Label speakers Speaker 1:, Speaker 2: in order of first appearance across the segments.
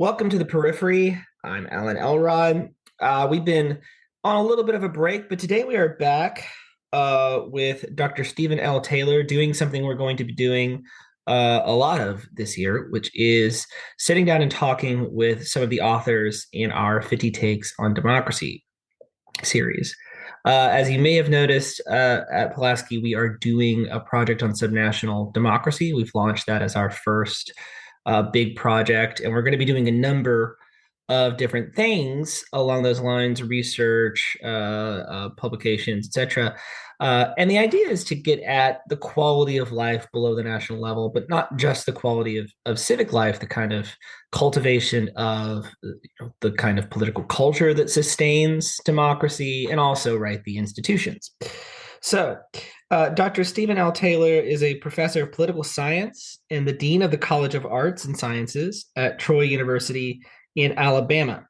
Speaker 1: Welcome to the Periphery. I'm Alan Elrod. We've been on a little bit of a break, but today we are back with Dr. Stephen L. Taylor doing something we're going to be doing a lot of this year, which is sitting down and talking with some of the authors in our 50 Takes on Democracy series. As you may have noticed at Pulaski, we are doing a project on subnational democracy. We've launched that as our first big project, and we're going to be doing a number of different things along those lines: research, publications, etc. And the idea is to get at the quality of life below the national level, but not just the quality of civic life, the kind of cultivation of the kind of political culture that sustains democracy, and also, right, the institutions. So, Dr. Stephen L. Taylor is a professor of political science and the dean of the College of Arts and Sciences at Troy University in Alabama.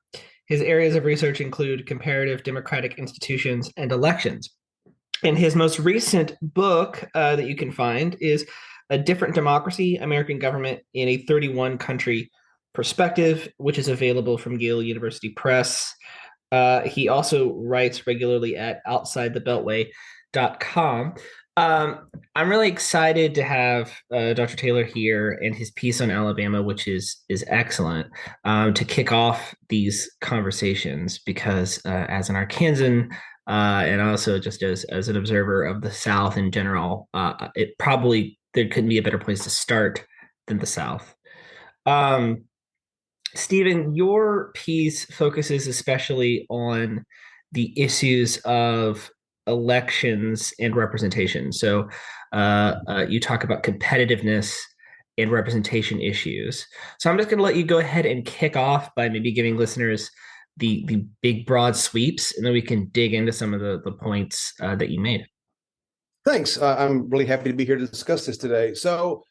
Speaker 1: His areas of research include comparative democratic institutions and elections. And his most recent book that you can find is A Different Democracy, American Government in a 31-Country Perspective, which is available from Yale University Press. He also writes regularly at OutsideTheBeltway.com. I'm really excited to have Dr. Taylor here and his piece on Alabama, which is excellent, to kick off these conversations because as an Arkansan and also just as an observer of the South in general, there couldn't be a better place to start than the South. Stephen, your piece focuses especially on the issues of elections and representation. So you talk about competitiveness and representation issues. So I'm just going to let you go ahead and kick off by maybe giving listeners the big broad sweeps, and then we can dig into some of the points that you made.
Speaker 2: Thanks. I'm really happy to be here to discuss this today. So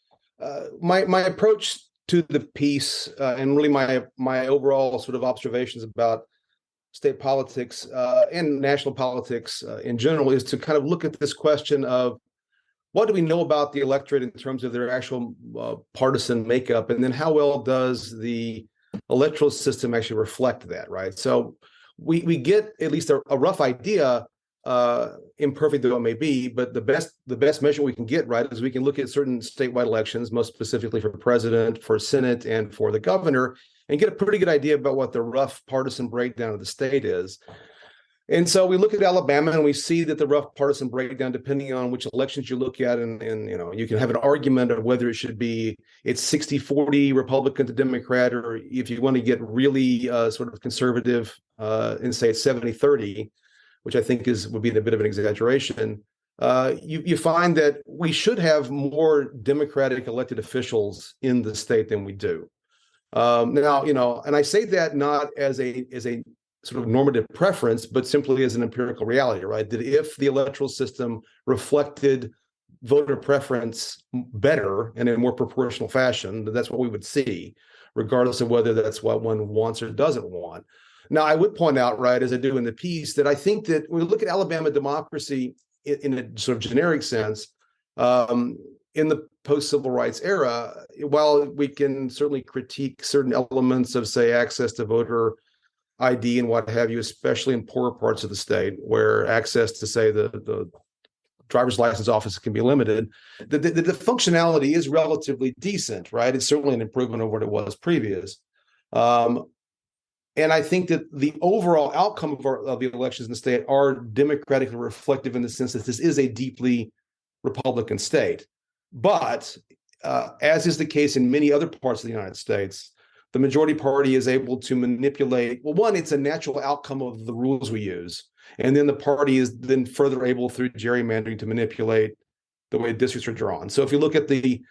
Speaker 2: my approach to the piece and really my overall sort of observations about state politics and national politics in general is to kind of look at this question of what do we know about the electorate in terms of their actual partisan makeup, and then how well does the electoral system actually reflect that, right? So we get at least a rough idea, imperfect though it may be, but the best measure we can get, right, is we can look at certain statewide elections, most specifically for president, for Senate, and for the governor, and get a pretty good idea about what the rough partisan breakdown of the state is. And so we look at Alabama and we see that the rough partisan breakdown, depending on which elections you look at, and you can have an argument of whether it should be it's 60-40 Republican to Democrat, or if you want to get really sort of conservative and say it's 70-30, which I think would be a bit of an exaggeration. You find that we should have more Democratic elected officials in the state than we do. Now, and I say that not as a sort of normative preference, but simply as an empirical reality, right? That if the electoral system reflected voter preference better and in a more proportional fashion, that's what we would see, regardless of whether that's what one wants or doesn't want. Now, I would point out, right, as I do in the piece, that I think that when we look at Alabama democracy in a sort of generic sense, in the post-civil rights era, while we can certainly critique certain elements of, say, access to voter ID and what have you, especially in poorer parts of the state where access to, say, the driver's license office can be limited, the functionality is relatively decent, right? It's certainly an improvement over what it was previous. And I think that the overall outcome of the elections in the state are democratically reflective in the sense that this is a deeply Republican state. But as is the case in many other parts of the United States, the majority party is able to manipulate. Well, one, it's a natural outcome of the rules we use. And then the party is then further able through gerrymandering to manipulate the way districts are drawn. So if you look at the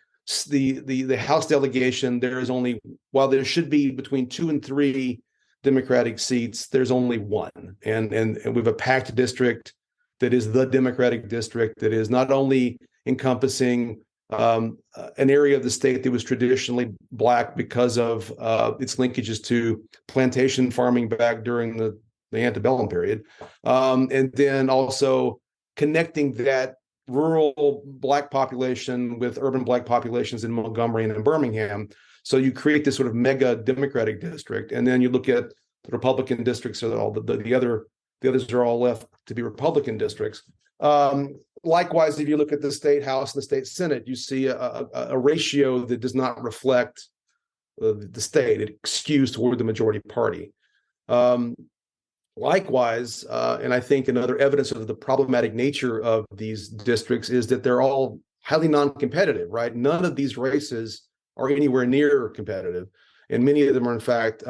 Speaker 2: House delegation, there is only, while there should be between 2 and 3 Democratic seats, there's only 1. And we have a packed district that is the Democratic district that is not only encompassing an area of the state that was traditionally Black because of its linkages to plantation farming back during the antebellum period, and then also connecting that rural Black population with urban Black populations in Montgomery and in Birmingham. So you create this sort of mega Democratic district, and then you look at the Republican districts, so all the others are all left to be Republican districts. Likewise, if you look at the state house and the state senate, you see a ratio that does not reflect the state. It skews toward the majority party. Likewise, and I think another evidence of the problematic nature of these districts is that they're all highly non-competitive, right? None of these races are anywhere near competitive, and many of them are, in fact,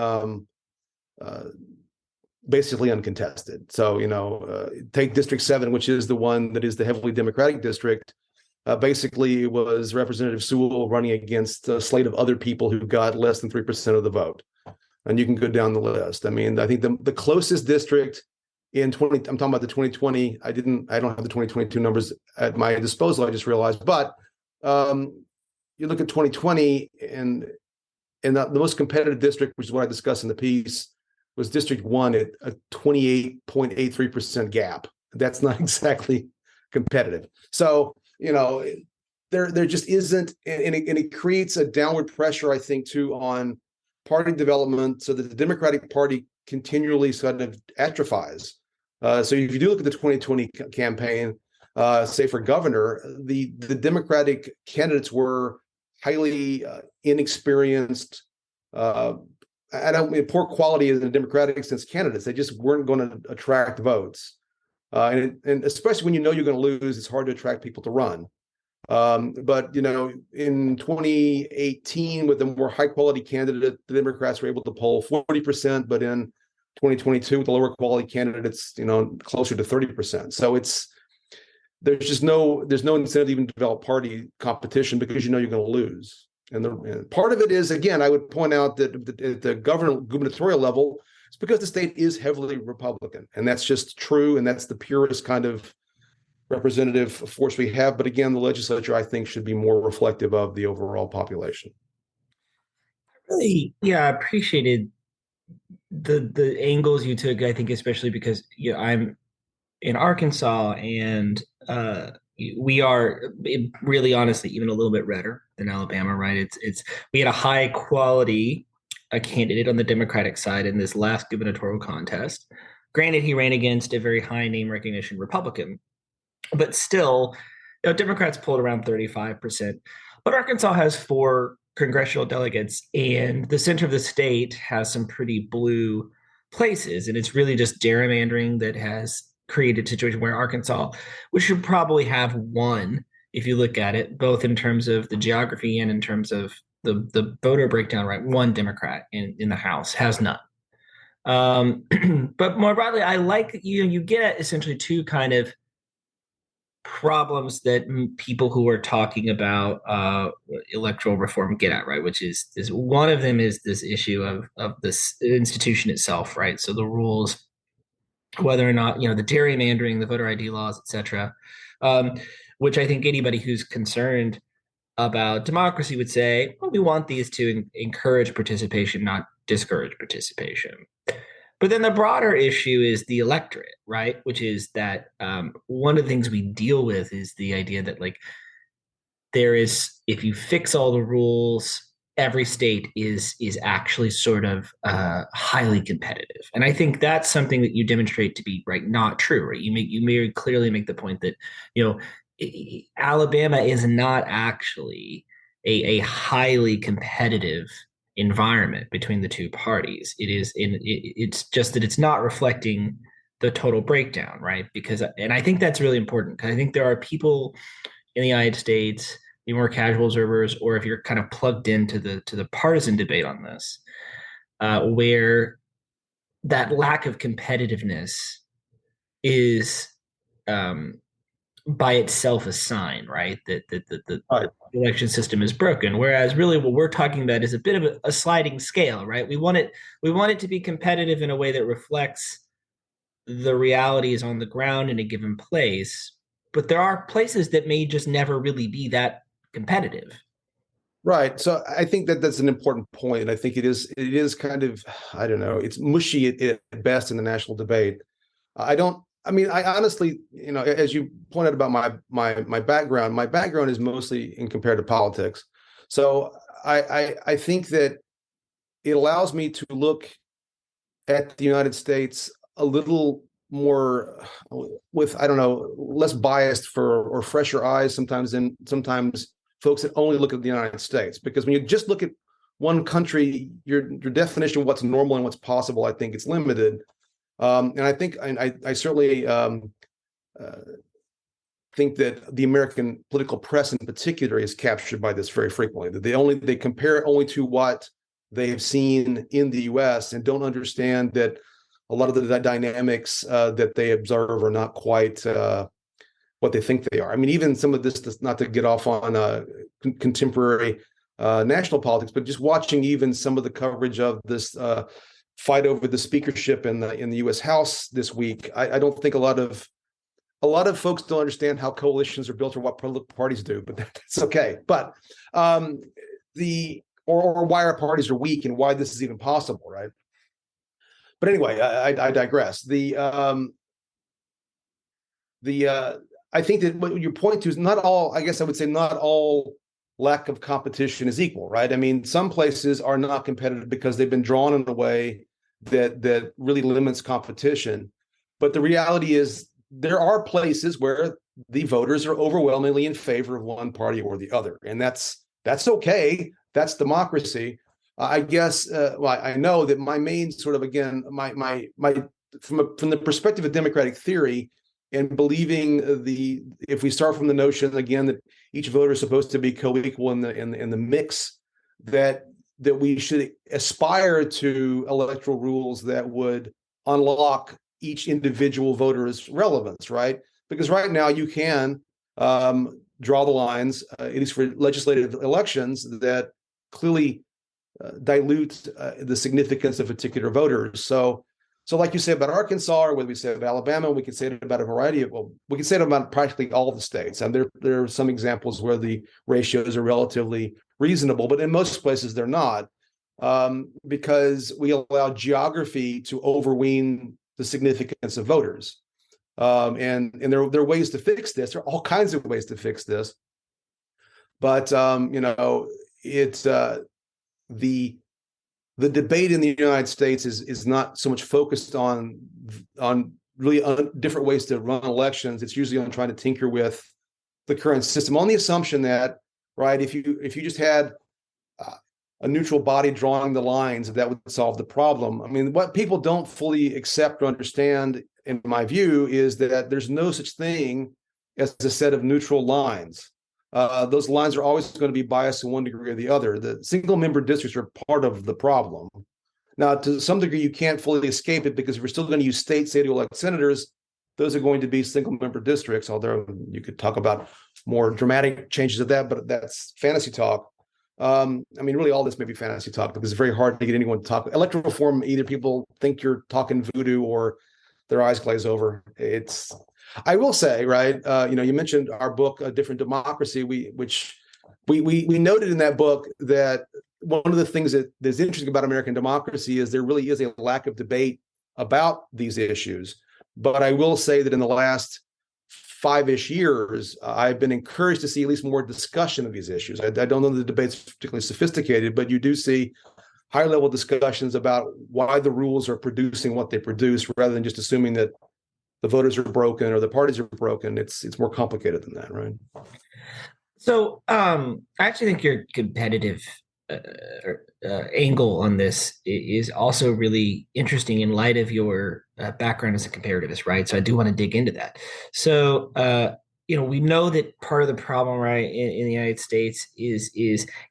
Speaker 2: basically uncontested. So, take District 7, which is the one that is the heavily Democratic district. Basically, was Representative Sewell running against a slate of other people who got less than 3% of the vote. And you can go down the list. I mean, I think the closest district in 20, I'm talking about the 2020. I don't have the 2022 numbers at my disposal. I just realized, but you look at 2020, and the most competitive district, which is what I discussed in the piece, was District 1 at a 28.83% gap. That's not exactly competitive. So, there just isn't, and it creates a downward pressure, I think, too, on party development, so that the Democratic Party continually sort of atrophies. So if you do look at the 2020 campaign, say for governor, the Democratic candidates were highly inexperienced, poor quality in the Democratic sense candidates. They just weren't going to attract votes. And especially when you're going to lose, it's hard to attract people to run. But in 2018, with a more high quality candidate, the Democrats were able to poll 40%, but in 2022, with the lower quality candidates, closer to 30%. So there's no incentive to even develop party competition, because you're going to lose. And part of it is, again, I would point out that at the gubernatorial level, it's because the state is heavily Republican, and that's just true, and that's the purest kind of representative force we have. But again, the legislature, I think, should be more reflective of the overall population.
Speaker 1: Really, yeah, I appreciated the angles you took. I think especially because I'm in Arkansas, and we are really, honestly, even a little bit redder than Alabama, right? We had a high quality candidate on the Democratic side in this last gubernatorial contest. Granted, he ran against a very high name recognition Republican, but still, Democrats pulled around 35%. But Arkansas has 4 congressional delegates, and the center of the state has some pretty blue places, and it's really just gerrymandering that has created a situation where Arkansas, which should probably have one, if you look at it, both in terms of the geography and in terms of the voter breakdown, right? One Democrat in the House, has none. But more broadly, I like you get essentially 2 kind of problems that people who are talking about electoral reform get at, right? Which is one of them is this issue of this institution itself, right? So the rules, whether or not, the gerrymandering, the voter ID laws, et cetera, which I think anybody who's concerned about democracy would say, well, we want these to encourage participation, not discourage participation. But then the broader issue is the electorate, right? Which is that one of the things we deal with is the idea that, like, if you fix all the rules, every state is actually sort of highly competitive. And I think that's something that you demonstrate to be, right, not true, right? You very clearly make the point that, Alabama is not actually a highly competitive environment between the 2 parties. It's just that it's not reflecting the total breakdown, right? And I think that's really important, because I think there are people in the United States, the more casual observers, or if you're kind of plugged into the partisan debate on this, where that lack of competitiveness is by itself a sign, right, that the
Speaker 2: Right.
Speaker 1: election system is broken. Whereas really what we're talking about is a bit of a sliding scale, right? We want it to be competitive in a way that reflects the realities on the ground in a given place. But there are places that may just never really be that competitive.
Speaker 2: Right. So I think that's an important point. I think it is kind of, I don't know, it's mushy at best in the national debate. I honestly, as you pointed about my background is mostly in comparative politics. So I think that it allows me to look at the United States a little more with, I don't know, less biased for or fresher eyes sometimes than sometimes folks that only look at the United States. Because when you just look at one country, your definition of what's normal and what's possible, I think it's limited. And I think I certainly think that the American political press in particular is captured by this very frequently. That they compare it only to what they have seen in the U.S. and don't understand that a lot of the dynamics that they observe are not quite what they think they are. I mean, even some of this, not to get off on contemporary national politics, but just watching even some of the coverage of this fight over the speakership in the U.S. House this week, I don't think a lot of folks don't understand how coalitions are built or what political parties do, but that's okay. But or why our parties are weak and why this is even possible, right? But anyway, I digress. I think that what you point to is not all. I guess I would say not all lack of competition is equal, right? I mean, some places are not competitive because they've been drawn in a way that really limits competition. But the reality is there are places where the voters are overwhelmingly in favor of one party or the other, and that's okay. That's democracy. I guess. Well, I know that my main sort of, again, my from the perspective of democratic theory and believing if we start from the notion again that each voter is supposed to be co-equal in the mix, that we should aspire to electoral rules that would unlock each individual voter's relevance, right? Because right now you can draw the lines, at least for legislative elections, that clearly dilute the significance of particular voters. So like you say about Arkansas, or whether we say about Alabama, we can say it about a variety of, we can say it about practically all the states. And there are some examples where the ratios are relatively reasonable, but in most places they're not, because we allow geography to overween the significance of voters. And there are ways to fix this. There are all kinds of ways to fix this. But it's the debate in the United States is not so much focused on really different ways to run elections. It's usually on trying to tinker with the current system on the assumption that, right, if you just had a neutral body drawing the lines, that would solve the problem. I mean, what people don't fully accept or understand, in my view, is that there's no such thing as a set of neutral lines. Those lines are always going to be biased to one degree or the other. The single-member districts are part of the problem. Now, to some degree, you can't fully escape it, because if we're still going to use states to elect senators, those are going to be single-member districts, although you could talk about more dramatic changes of that, but that's fantasy talk. I mean, really, all this may be fantasy talk, because it's very hard to get anyone to talk. Electoral reform, either people think you're talking voodoo or their eyes glaze over. I will say, right, you mentioned our book, A Different Democracy, which we noted in that book that one of the things that is interesting about American democracy is there really is a lack of debate about these issues. But I will say that in the last 5-ish years, I've been encouraged to see at least more discussion of these issues. I don't know that the debate's particularly sophisticated, but you do see higher level discussions about why the rules are producing what they produce, rather than just assuming that the voters are broken or the parties are broken. It's more complicated than that, right?
Speaker 1: So I actually think your competitive angle on this is also really interesting in light of your background as a comparativist, right? So I do want to dig into that. So we know that part of the problem, right, in the United States is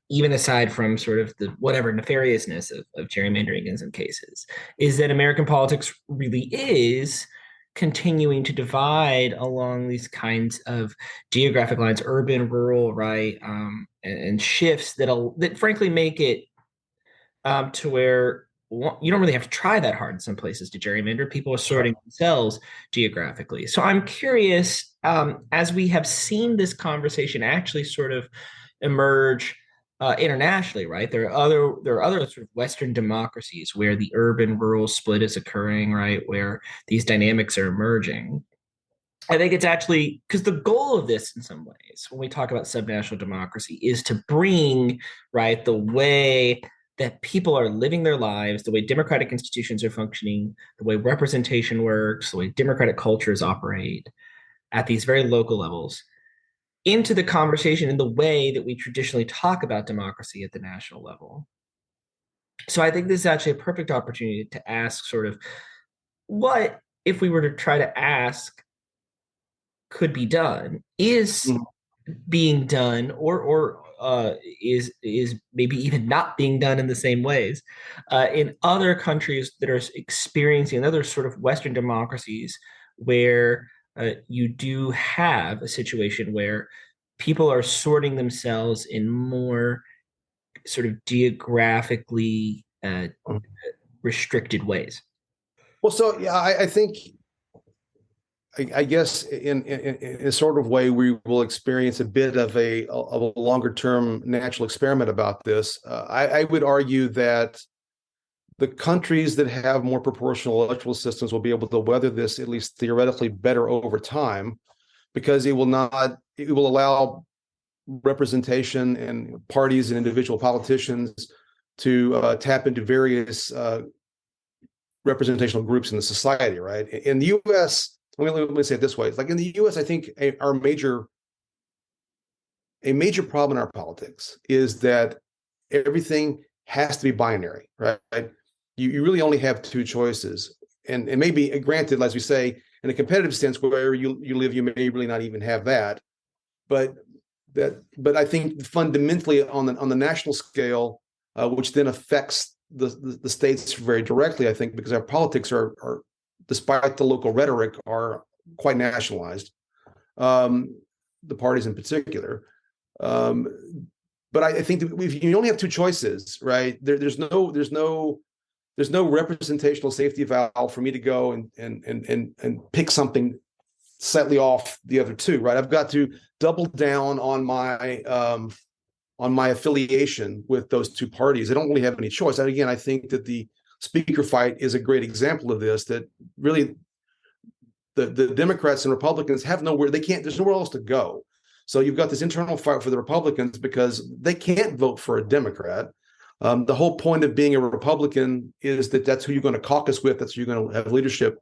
Speaker 1: even aside from sort of the whatever nefariousness of gerrymandering in some cases, is that American politics really is continuing to divide along these kinds of geographic lines, urban, rural, right, and shifts that frankly make it to where you don't really have to try that hard in some places to gerrymander. People are sorting themselves geographically. So I'm curious, as we have seen this conversation actually sort of emerge internationally, right? There are other sort of Western democracies where the urban rural split is occurring, right? Where these dynamics are emerging. I think it's actually because the goal of this, in some ways, when we talk about subnational democracy, is to bring, right, the way that people are living their lives, the way democratic institutions are functioning, the way representation works, the way democratic cultures operate at these very local levels, into the conversation in the way that we traditionally talk about democracy at the national level. So I think this is actually a perfect opportunity to ask sort of what, if we were to try to ask, could be done, is
Speaker 2: Mhm.
Speaker 1: being done, or is maybe even not being done in the same ways in other countries that are experiencing other sort of Western democracies where you do have a situation where people are sorting themselves in more sort of geographically restricted ways.
Speaker 2: Well, so yeah, I think I guess in a sort of way we will experience a bit of a longer term natural experiment about this. I would argue that the countries that have more proportional electoral systems will be able to weather this at least theoretically better over time because it will allow representation and parties and individual politicians to tap into various representational groups in the society, right? In the U.S., let me say it this way: it's like in the U.S., I think a major problem in our politics is that everything has to be binary, right? You really only have two choices, and maybe granted, as we say, in a competitive sense, where you live, you may really not even have that, but but I think fundamentally on the national scale, which then affects the states very directly, I think, because our politics are despite the local rhetoric, are quite nationalized. The parties in particular. Um, but I think that if you only have two choices, right? There's no representational safety valve for me to go and pick something slightly off the other two, right? I've got to double down on my affiliation with those two parties. I don't really have any choice. And again, I think that the speaker fight is a great example of this. That really the Democrats and Republicans have nowhere. They can't. There's nowhere else to go. So you've got this internal fight for the Republicans because they can't vote for a Democrat. The whole point of being a Republican is that that's who you're going to caucus with. That's who you're going to have leadership,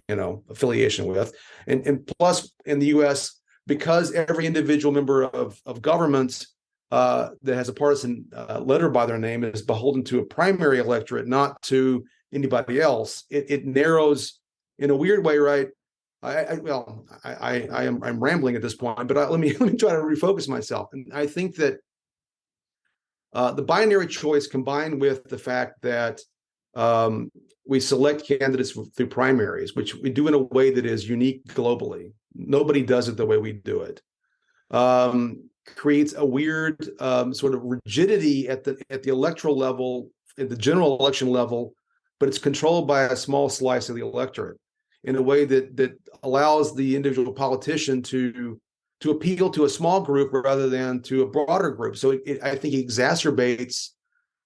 Speaker 2: affiliation with. And plus, in the U.S., because every individual member of government that has a partisan letter by their name is beholden to a primary electorate, not to anybody else, it narrows in a weird way, right? I'm rambling at this point, but let me try to refocus myself. And I think that the binary choice, combined with the fact that we select candidates through primaries, which we do in a way that is unique globally. Nobody does it the way we do it. Creates a weird sort of rigidity at the electoral level, at the general election level, but it's controlled by a small slice of the electorate in a way that allows the individual politician to appeal to a small group rather than to a broader group. So I think it exacerbates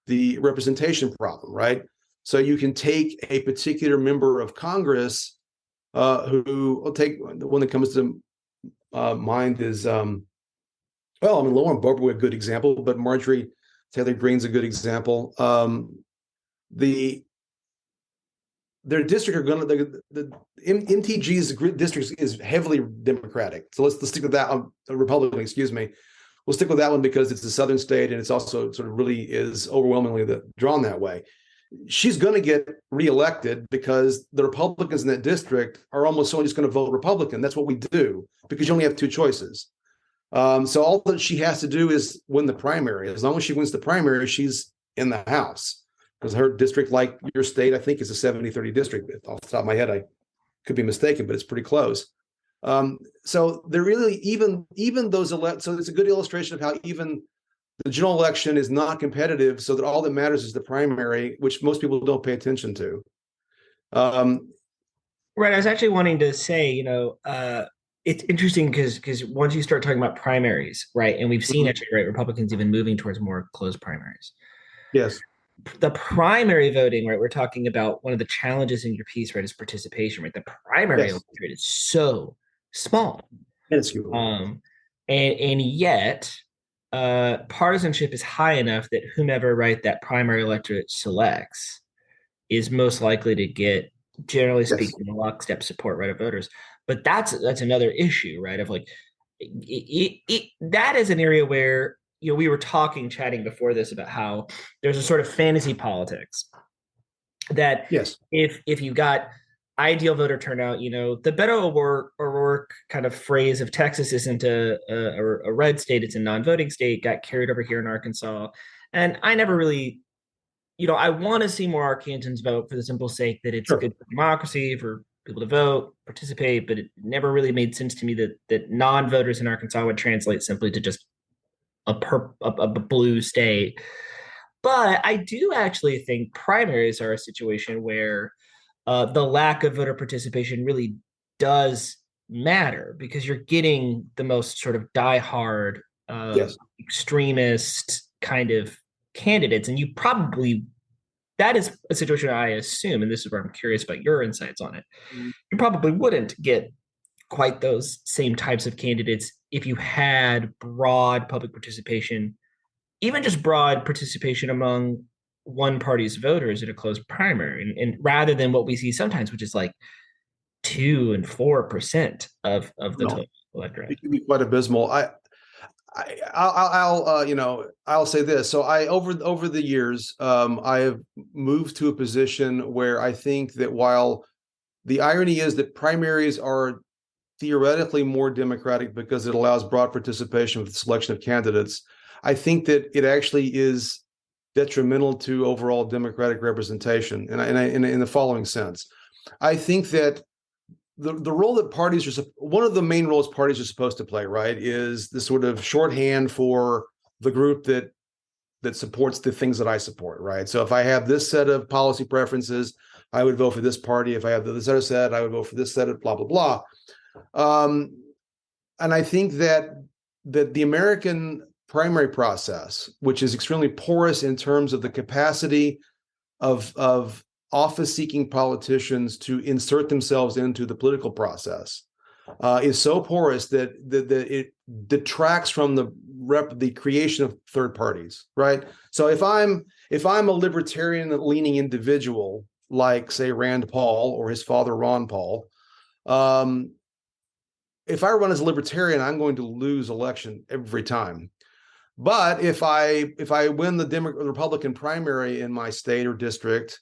Speaker 2: the representation problem, right? So you can take a particular member of Congress who, I'll take the one that comes to mind is, Lauren Boebert, a good example, but Marjorie Taylor Greene's a good example. Their district are going to the MTG's district is heavily Democratic. So let's stick with that. Republican, excuse me. We'll stick with that one because it's a southern state and it's also sort of really is overwhelmingly drawn that way. She's going to get reelected because the Republicans in that district are almost solely just going to vote Republican. That's what we do because you only have two choices. So all that she has to do is win the primary. As long as she wins the primary, she's in the House. Because her district, like your state, I think is a 70-30 district. Off the top of my head, I could be mistaken, but it's pretty close. So they're really even those so it's a good illustration of how even the general election is not competitive, so that all that matters is the primary, which most people don't pay attention to.
Speaker 1: Right. I was actually wanting to say, it's interesting because once you start talking about primaries, right, and we've seen actually, right, Republicans even moving towards more closed primaries.
Speaker 2: Yes.
Speaker 1: The primary voting, right, we're talking about one of the challenges in your piece, right, is participation, right? The primary
Speaker 2: Yes.
Speaker 1: electorate is so small.
Speaker 2: Minuscule.
Speaker 1: Um, and yet, partisanship is high enough that whomever, right, that primary electorate selects is most likely to get, generally
Speaker 2: Yes.
Speaker 1: speaking, lockstep support, right, of voters. But that's another issue, right? Of like, that is an area where, we were chatting before this about how there's a sort of fantasy politics that
Speaker 2: Yes.
Speaker 1: if you got ideal voter turnout, the Beto O'Rourke kind of phrase of Texas isn't a red state, it's a non-voting state, got carried over here in Arkansas. And I never really, I want to see more Arkansans vote for the simple sake that it's
Speaker 2: Sure.
Speaker 1: good for democracy, for people to vote, participate, but it never really made sense to me that non-voters in Arkansas would translate simply to just a blue state. But I do actually think primaries are a situation where the lack of voter participation really does matter because you're getting the most sort of diehard,
Speaker 2: Yes.
Speaker 1: extremist kind of candidates. And that is a situation I assume, and this is where I'm curious about your insights on it. You probably wouldn't get quite those same types of candidates if you had broad public participation, even just broad participation among one party's voters in a closed primary, and rather than what we see sometimes, which is like 2% and 4% of the
Speaker 2: No,
Speaker 1: total electorate.
Speaker 2: it can be quite abysmal. I'll say this. So over the years, I have moved to a position where I think that while the irony is that primaries are theoretically more democratic because it allows broad participation with the selection of candidates, I think that it actually is detrimental to overall democratic representation. And in the following sense, I think that the role that parties are, one of the main roles parties are supposed to play, right, is the sort of shorthand for the group that supports the things that I support, right? So if I have this set of policy preferences, I would vote for this party. If I have this other set, I would vote for this set of blah, blah, blah. And I think that the American primary process, which is extremely porous in terms of the capacity of office-seeking politicians to insert themselves into the political process, is so porous that it detracts from the creation of third parties, right? So if I'm a libertarian-leaning individual, like say Rand Paul or his father Ron Paul, if I run as a libertarian, I'm going to lose election every time. But if I win the Republican primary in my state or district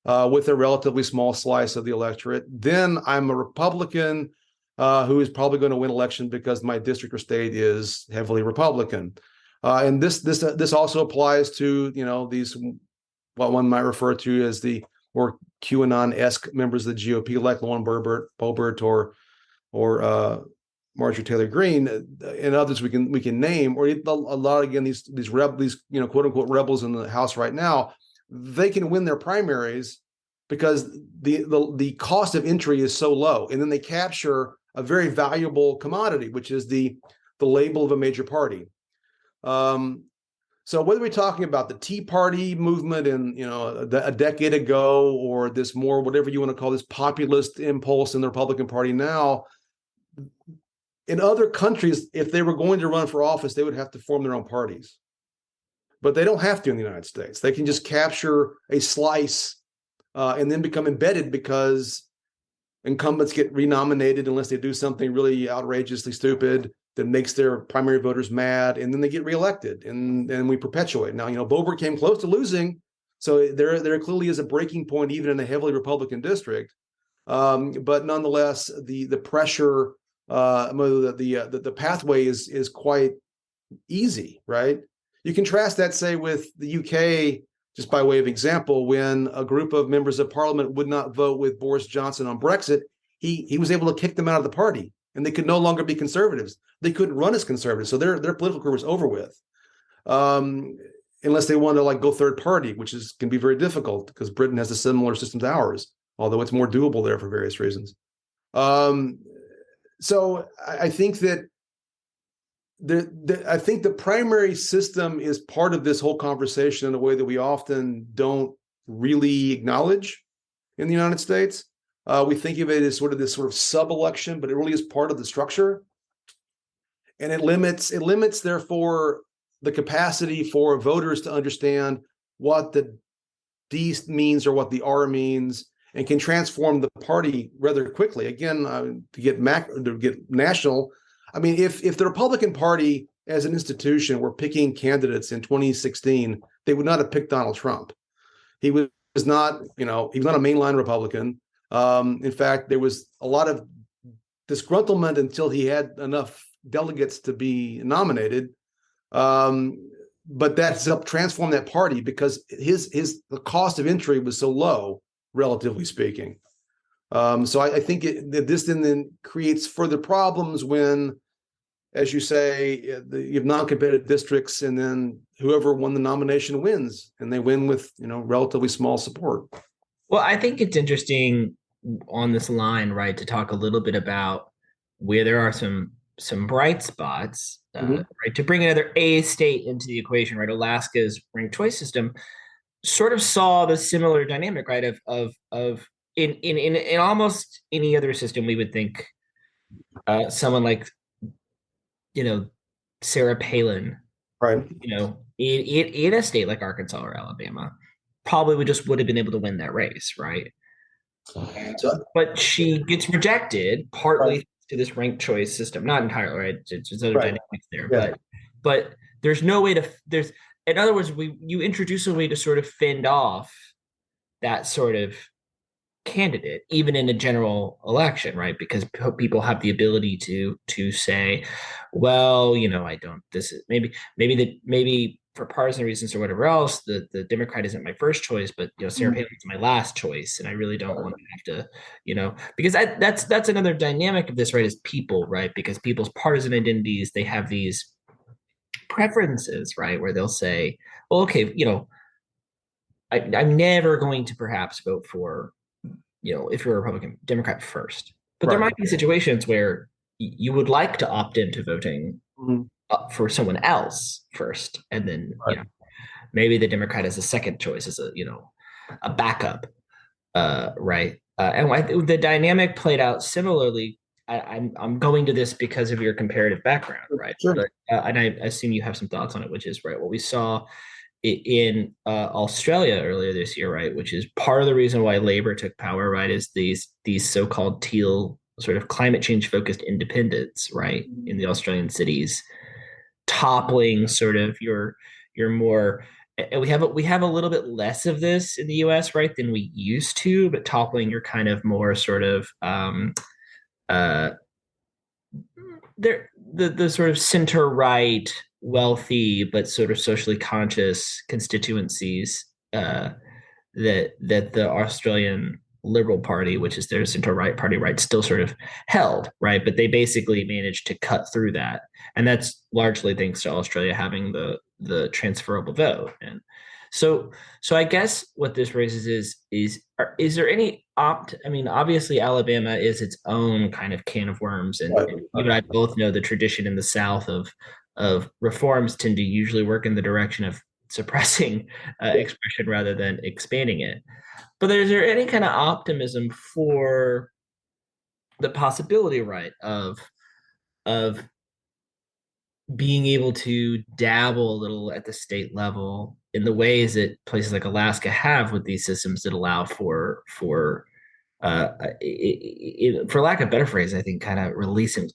Speaker 2: with a relatively small slice of the electorate, then I'm a Republican who is probably going to win election because my district or state is heavily Republican. And this also applies to these what one might refer to as the more QAnon-esque members of the GOP, like Lauren Boebert or Marjorie Taylor Greene and others we can name, or a lot again these quote unquote rebels in the House right now. They can win their primaries because the cost of entry is so low, and then they capture a very valuable commodity, which is the label of a major party. So whether we're talking about the Tea Party movement in a decade ago, or this more whatever you want to call this populist impulse in the Republican Party now, in other countries, if they were going to run for office, they would have to form their own parties. But they don't have to in the United States. They can just capture a slice and then become embedded because incumbents get renominated unless they do something really outrageously stupid that makes their primary voters mad, and then they get reelected, and we perpetuate. Now, Boebert came close to losing, so there clearly is a breaking point even in a heavily Republican district. But nonetheless, the pressure, the pathway is quite easy, right? You contrast that, say, with the UK, just by way of example, when a group of members of parliament would not vote with Boris Johnson on Brexit, he was able to kick them out of the party, and they could no longer be conservatives. They couldn't run as conservatives, so their political career was over with, unless they want to go third party, which can be very difficult because Britain has a similar system to ours, although it's more doable there for various reasons. So I think that I think the primary system is part of this whole conversation in a way that we often don't really acknowledge in the United States. We think of it as sort of this sort of sub-election, but it really is part of the structure. And it limits, therefore, the capacity for voters to understand what the D means or what the R means, and can transform the party rather quickly. Again, to get national, I mean, if the Republican Party as an institution were picking candidates in 2016, they would not have picked Donald Trump. He was not, he was not a mainline Republican. In fact, there was a lot of disgruntlement until he had enough delegates to be nominated. But that's helped transform that party because the cost of entry was so low, relatively speaking. So I think that this then creates further problems when, as you say, you have non-competitive districts, and then whoever won the nomination wins, and they win with relatively small support.
Speaker 1: Well, I think it's interesting on this line, right, to talk a little bit about where there are some bright spots, right, to bring another A state into the equation, right? Alaska's ranked choice system sort of saw the similar dynamic, right, of in almost any other system we would think someone like Sarah Palin,
Speaker 2: right,
Speaker 1: in a state like Arkansas or Alabama, probably would have been able to win that race, right? But she gets rejected partly to this ranked choice system, not entirely, right? There's other dynamics there, but there's no way to in other words, you introduce a way to sort of fend off that sort of candidate, even in a general election, right? Because people have the ability to say, well, I don't. This is maybe for partisan reasons or whatever else, the Democrat isn't my first choice, but Sarah Palin is my last choice, and I really don't want to have to, because that's another dynamic of this, right? Is people, right? Because people's partisan identities, they have these preferences, right? Where they'll say, well, okay, I'm never going to perhaps vote for, if you're a Republican, Democrat first. But there might be situations where you would like to opt into voting for someone else first, and then maybe the Democrat as a second choice, as a backup, right? And the dynamic played out similarly. I'm going to this because of your comparative background, right?
Speaker 2: Sure.
Speaker 1: But, and I assume you have some thoughts on it, which is right what we saw in Australia earlier this year, right? Which is part of the reason why Labor took power, right? Is these so-called teal sort of climate change focused independents, right, in the Australian cities, toppling sort of your more. And we have a little bit less of this in the U.S., right, than we used to, but toppling your kind of more sort of the sort of center right, wealthy but sort of socially conscious constituencies that the Australian Liberal Party, which is their center right party, right, still sort of held, right, but they basically managed to cut through that, and that's largely thanks to Australia having the transferable vote. And so I guess what this raises is there any I mean, obviously Alabama is its own kind of can of worms, and you and I both know the tradition in the South of reforms tend to usually work in the direction of suppressing expression rather than expanding it. But is there any kind of optimism for the possibility, right, of being able to dabble a little at the state level in the ways that places like Alaska have with these systems that allow for lack of a better phrase, I think, kind of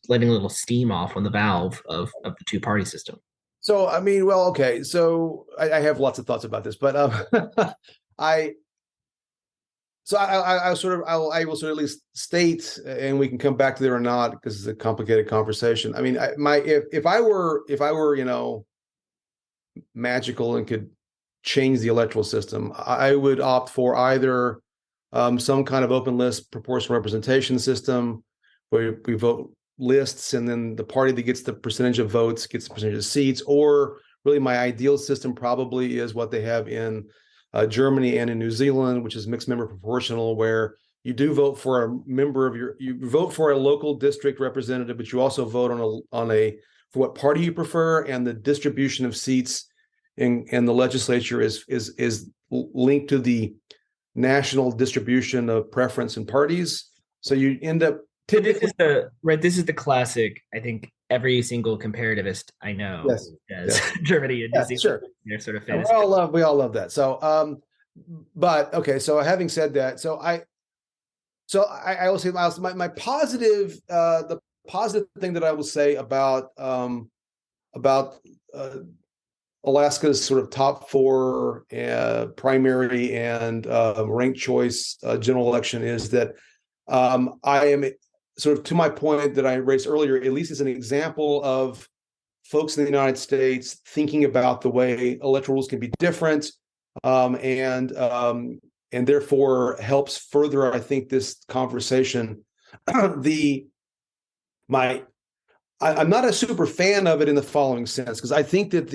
Speaker 1: letting a little steam off on the valve of the two-party system.
Speaker 2: So, I mean, well, okay. So I have lots of thoughts about this, but I will sort of at least state, and we can come back to there or not because it's a complicated conversation. I mean, if I were magical and could change the electoral system, I would opt for either some kind of open list proportional representation system where we vote lists, and then the party that gets the percentage of votes gets the percentage of seats, or really my ideal system probably is what they have in Germany and in New Zealand, which is mixed member proportional, where you do vote for a member of you vote for a local district representative, but you also vote for what party you prefer, and the distribution of seats in the legislature is linked to the national distribution of preference in parties. So you end up
Speaker 1: But this
Speaker 2: typically.
Speaker 1: is the right. This is the classic. I think every single comparativist I know
Speaker 2: Yes,
Speaker 1: does
Speaker 2: yes,
Speaker 1: Germany and New
Speaker 2: yeah,
Speaker 1: Zealand.
Speaker 2: sure.
Speaker 1: They're sort of
Speaker 2: And
Speaker 1: famous.
Speaker 2: we all love that. So, but okay. So having said that, I will say my positive, the positive thing that I will say about uh, Alaska's sort of top four primary and ranked choice general election is that I am sort of to my point that I raised earlier, at least as an example of folks in the United States thinking about the way electoral rules can be different, um, and um, and therefore helps further, I think, this conversation. the my I'm not a super fan of it in the following sense, because I think that,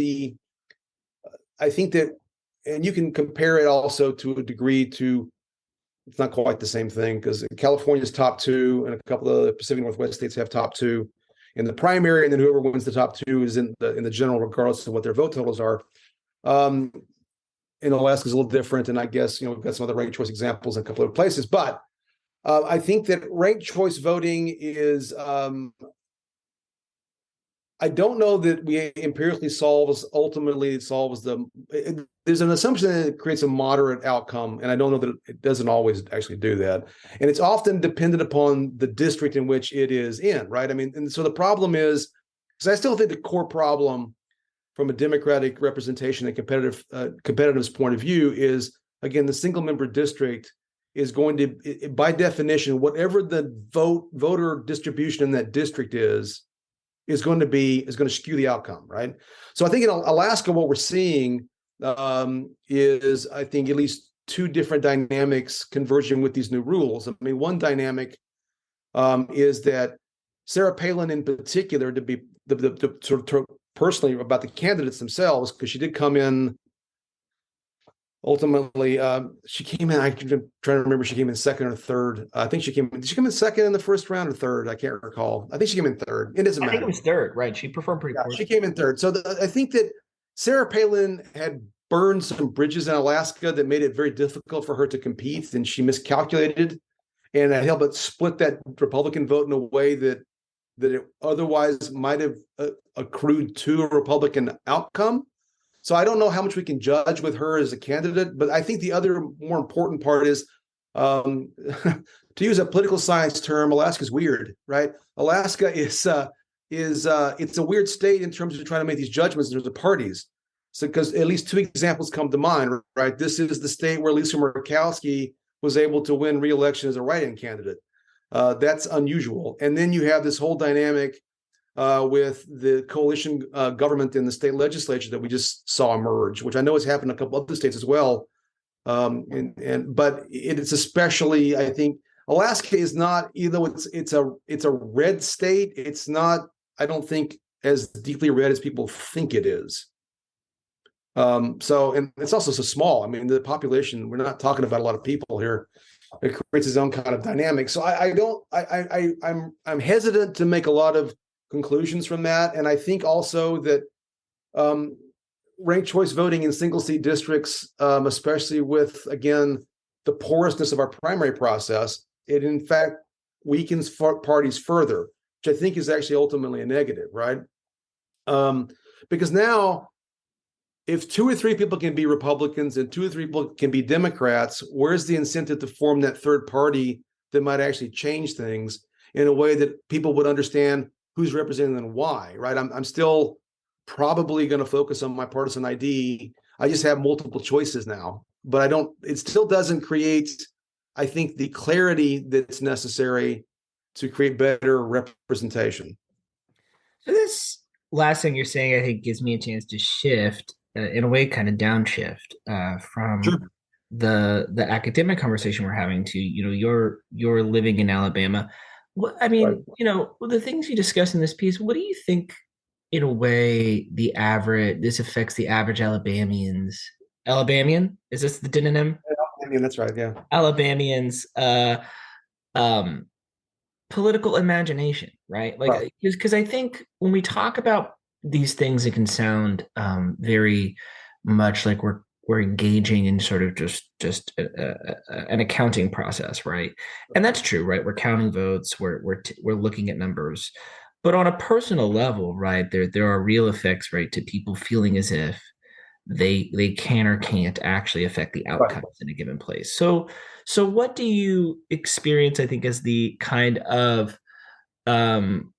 Speaker 2: and you can compare it also to a degree to, it's not quite the same thing, because California's top two and a couple of the Pacific Northwest states have top two in the primary, and then whoever wins the top two is in the general, regardless of what their vote totals are. Um, in Alaska is a little different, and I guess we've got some other ranked choice examples in a couple of places, but I think that ranked choice voting is I don't know that we empirically ultimately solves there's an assumption that it creates a moderate outcome, and I don't know that it doesn't always actually do that. And it's often dependent upon the district in which it is in, right? I mean, and so the problem is, because I still think the core problem from a democratic representation and competitiveness point of view is, again, the single member district is going to, by definition, whatever the voter distribution in that district is going to skew the outcome, right? So I think in Alaska, what we're seeing is, I think, at least two different dynamics converging with these new rules. I mean, one dynamic is that Sarah Palin, in particular, to be the sort of personally about the candidates themselves, because she did come in. Ultimately, she came in. I'm trying to remember. She came in second or third. I think she came. Did she come in second in the first round or third? I can't recall. I think she came in third. It doesn't
Speaker 1: I think it
Speaker 2: matter.
Speaker 1: was third, right? She performed pretty
Speaker 2: Yeah,
Speaker 1: poorly.
Speaker 2: she came in third. So I think that Sarah Palin had burned some bridges in Alaska that made it very difficult for her to compete, and she miscalculated, and it helped split that Republican vote in a way that it otherwise might have accrued to a Republican outcome. So I don't know how much we can judge with her as a candidate, but I think the other more important part is, to use a political science term, Alaska's weird, right? Alaska is it's a weird state in terms of trying to make these judgments in terms of parties. So, because at least two examples come to mind, right? This is the state where Lisa Murkowski was able to win re-election as a write-in candidate. That's unusual. And then you have this whole dynamic with the coalition government in the state legislature that we just saw emerge, which I know has happened in a couple other states as well. But it's especially, I think, Alaska is not, even though it's a red state, it's not, I don't think, as deeply red as people think it is. So, and it's also so small. I mean, the population, we're not talking about a lot of people here. It creates its own kind of dynamic. So I'm hesitant to make a lot of conclusions from that. And I think also that ranked choice voting in single seat districts, especially with, again, the porousness of our primary process, it in fact weakens parties further, which I think is actually ultimately a negative, right? Because now, if two or three people can be Republicans and two or three people can be Democrats, where's the incentive to form that third party that might actually change things in a way that people would understand who's representing them and why, right? I'm still probably going to focus on my partisan ID. I just have multiple choices now, but it still doesn't create, I think, the clarity that's necessary to create better representation.
Speaker 1: So this last thing you're saying, I think, gives me a chance to shift, in a way, kind of downshift from
Speaker 2: Sure.
Speaker 1: the academic conversation we're having to, you're living in Alabama. What I
Speaker 2: Right.
Speaker 1: mean, the things you discuss in this piece, what do you think, in a way, this affects the average Alabamian? Is this the synonym?
Speaker 2: I mean, that's right. Yeah.
Speaker 1: Alabamians, um, political imagination, right?
Speaker 2: Right.
Speaker 1: Like, because I think when we talk about these things, it can sound very much like we're engaging in sort of just an accounting process, right? And that's true, right? We're counting votes, we're looking at numbers, but on a personal level, right? There are real effects, right, to people feeling as if they can or can't actually affect the
Speaker 2: Right.
Speaker 1: outcomes in a given place. So what do you experience, I think, as the kind of um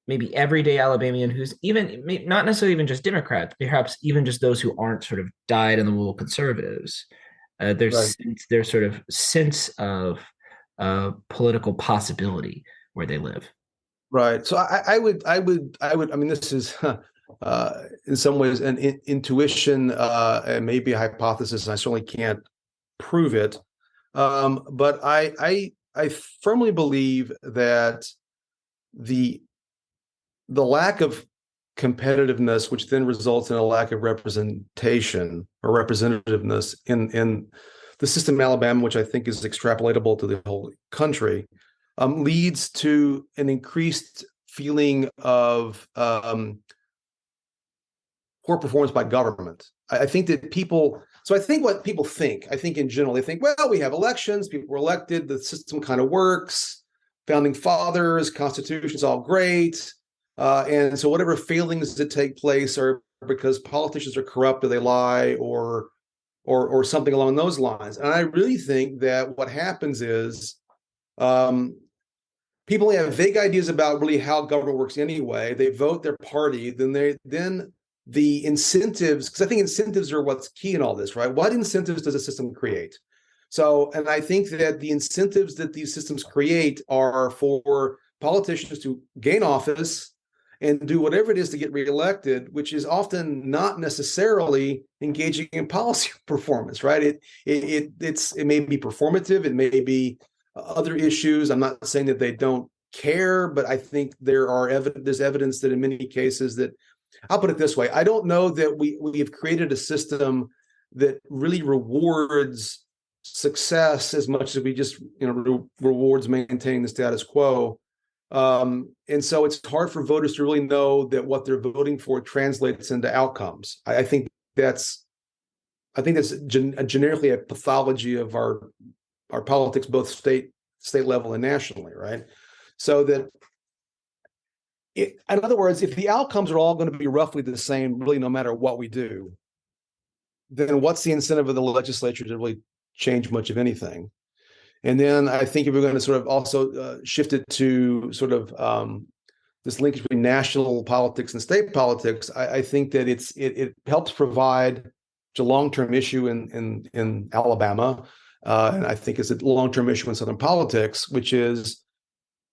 Speaker 1: maybe everyday Alabamian who's even not necessarily even just Democrats, perhaps even just those who aren't sort of dyed in the wool conservatives.
Speaker 2: Right.
Speaker 1: There's sort of sense of political possibility where they live.
Speaker 2: Right. So I would. I mean, this is in some ways an intuition and maybe a hypothesis. And I certainly can't prove it, but I firmly believe that the the lack of competitiveness, which then results in a lack of representation or representativeness in the system in Alabama, which I think is extrapolatable to the whole country, leads to an increased feeling of poor performance by government. I think that people, so I think what people think, I think in general, they think, well, we have elections, people were elected, the system kind of works, founding fathers, constitution's all great. And so whatever failings that take place are because politicians are corrupt or they lie or something along those lines. And I really think that what happens is um, people have vague ideas about really how government works anyway. They vote their party, then the incentives, because I think incentives are what's key in all this, right? What incentives does a system create? So, and I think that the incentives that these systems create are for politicians to gain office and do whatever it is to get reelected, which is often not necessarily engaging in policy performance, right? It may be performative, it may be other issues. I'm not saying that they don't care, but I think there's evidence that in many cases that I'll put it this way. I don't know that we have created a system that really rewards success as much as we just rewards maintaining the status quo. And so it's hard for voters to really know that what they're voting for translates into outcomes. I think that's generically a pathology of our politics, both state level and nationally, right? So that in other words, if the outcomes are all going to be roughly the same, really, no matter what we do, then what's the incentive of the legislature to really change much of anything? And then I think if we're going to sort of also shift it to sort of this linkage between national politics and state politics, I think that it helps provide a long-term issue in Alabama, and I think it's a long-term issue in Southern politics, which is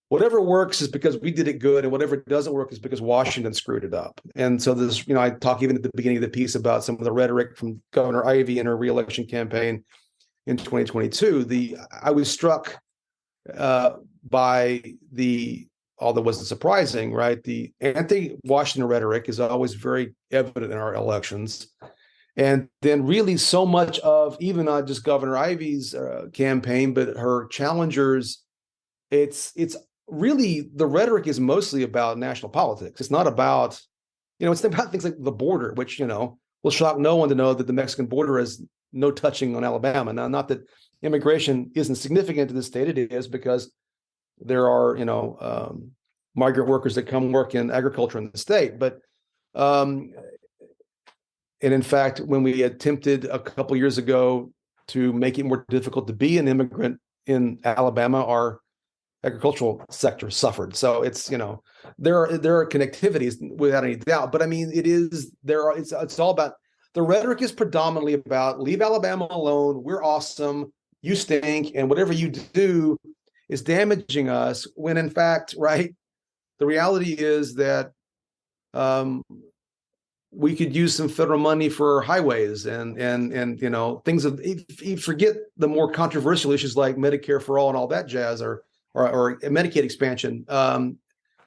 Speaker 2: whatever works is because we did it good, and whatever doesn't work is because Washington screwed it up. And so this, I talk even at the beginning of the piece about some of the rhetoric from Governor Ivey in her reelection campaign in 2022. I was struck by although it wasn't surprising, right? The anti-Washington rhetoric is always very evident in our elections. And then really so much of even not just Governor Ivey's campaign, but her challengers, it's really the rhetoric is mostly about national politics. It's not about, it's about things like the border, which, will shock no one to know that the Mexican border has no touching on Alabama. Now, not that immigration isn't significant to the state, it is, because there are, migrant workers that come work in agriculture in the state. But, and in fact, when we attempted a couple years ago to make it more difficult to be an immigrant in Alabama, our agricultural sector suffered. So it's, there are connectivities without any doubt. But I mean, it's all about, the rhetoric is predominantly about leave Alabama alone. We're awesome. You stink. And whatever you do is damaging us. When in fact, right, the reality is that we could use some federal money for highways and things of, if you forget the more controversial issues like Medicare for all and all that jazz, or Medicaid expansion,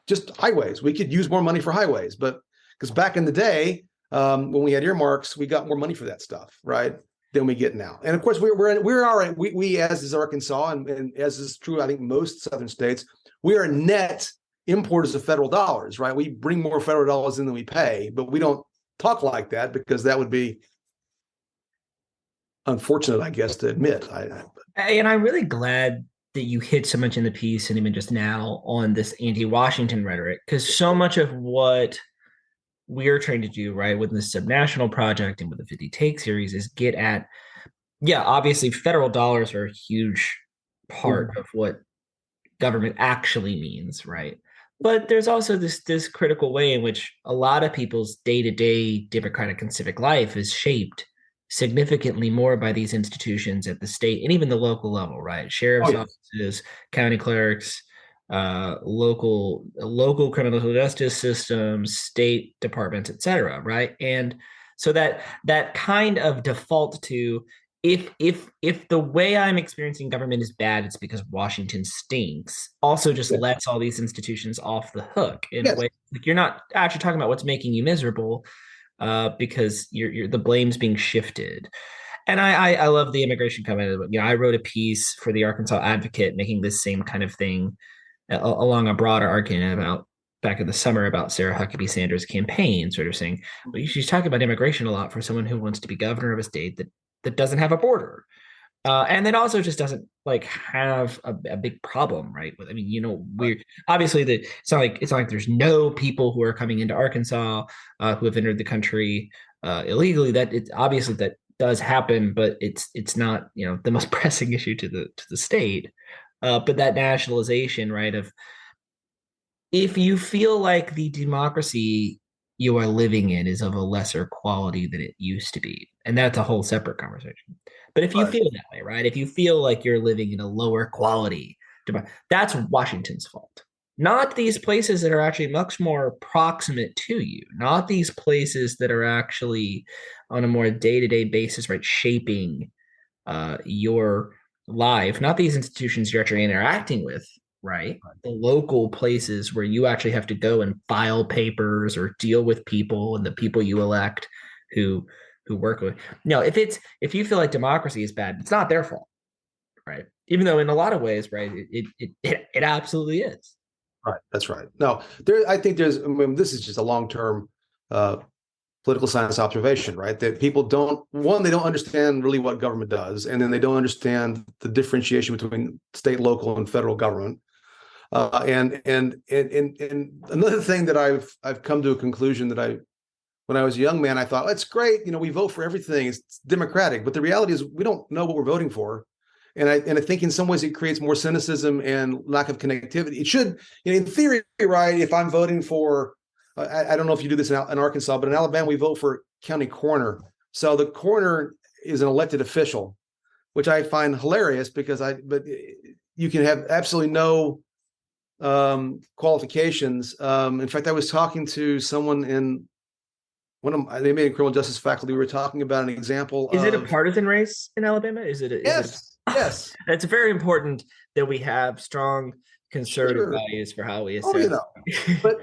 Speaker 2: just highways. We could use more money for highways, but because back in the day, when we had earmarks, we got more money for that stuff, right, than we get now. And of course, we as is Arkansas, and as is true, I think most southern states, we are net importers of federal dollars, right? We bring more federal dollars in than we pay, but we don't talk like that because that would be unfortunate, I guess, to admit.
Speaker 1: And I'm really glad that you hit so much in the piece and even just now on this anti-Washington rhetoric, because so much of what we're trying to do, right, with the subnational project and with the 50 Take series is get at, yeah, obviously federal dollars are a huge part
Speaker 2: Mhm.
Speaker 1: of what government actually means, right? But there's also this critical way in which a lot of people's day-to-day democratic and civic life is shaped significantly more by these institutions at the state and even the local level, right?
Speaker 2: Oh
Speaker 1: Sheriff's
Speaker 2: yeah,
Speaker 1: offices, county clerks, local criminal justice systems, state departments, et cetera, right? And so that kind of default to, if the way I'm experiencing government is bad, it's because Washington stinks, also just
Speaker 2: yeah,
Speaker 1: lets all these institutions off the hook in a
Speaker 2: yes,
Speaker 1: way. Like, you're not actually talking about what's making you miserable, because you're the blame's being shifted. And I love the immigration comment. I wrote a piece for the Arkansas Advocate making this same kind of thing, along a broader argument about back in the summer about Sarah Huckabee Sanders' campaign, sort of saying, well, she's talking about immigration a lot for someone who wants to be governor of a state that doesn't have a border. And that also just doesn't like have a big problem, right? I mean, we're obviously it's not like there's no people who are coming into Arkansas, who have entered the country illegally. That it's obviously that does happen, but it's not the most pressing issue to the state. But that nationalization, right, of, if you feel like the democracy you are living in is of a lesser quality than it used to be, and that's a whole separate conversation. But if you
Speaker 2: right,
Speaker 1: feel that way, right, if you feel like you're living in a lower quality, that's Washington's fault. Not these places that are actually much more proximate to you, not these places that are actually on a more day-to-day basis, right, shaping your life, not these institutions you're actually interacting with, right? The local places where you actually have to go and file papers or deal with people and the people you elect who work with. No, if you feel like democracy is bad, it's not their fault, right? Even though in a lot of ways, right, it absolutely is.
Speaker 2: right. That's right. No, there. I think there's. I mean, this is just a long-term uh, political science observation, right? That people they don't understand really what government does, and then they don't understand the differentiation between state, local, and federal government. And another thing that I've come to a conclusion that when I was a young man, I thought, that's great. We vote for everything. It's democratic. But the reality is we don't know what we're voting for. And I think in some ways it creates more cynicism and lack of connectivity. It should, in theory, right? If I'm voting for, I don't know if you do this in Arkansas, but in Alabama, we vote for county coroner. So the coroner is an elected official, which I find hilarious but you can have absolutely no qualifications. In fact, I was talking to someone in they made a criminal justice faculty. We were talking about an example
Speaker 1: Is it a
Speaker 2: of
Speaker 1: partisan race in Alabama? Is it?
Speaker 2: yes, yes,
Speaker 1: It's very important that we have strong conservative
Speaker 2: sure.
Speaker 1: values for how we
Speaker 2: Oh,
Speaker 1: assess.
Speaker 2: but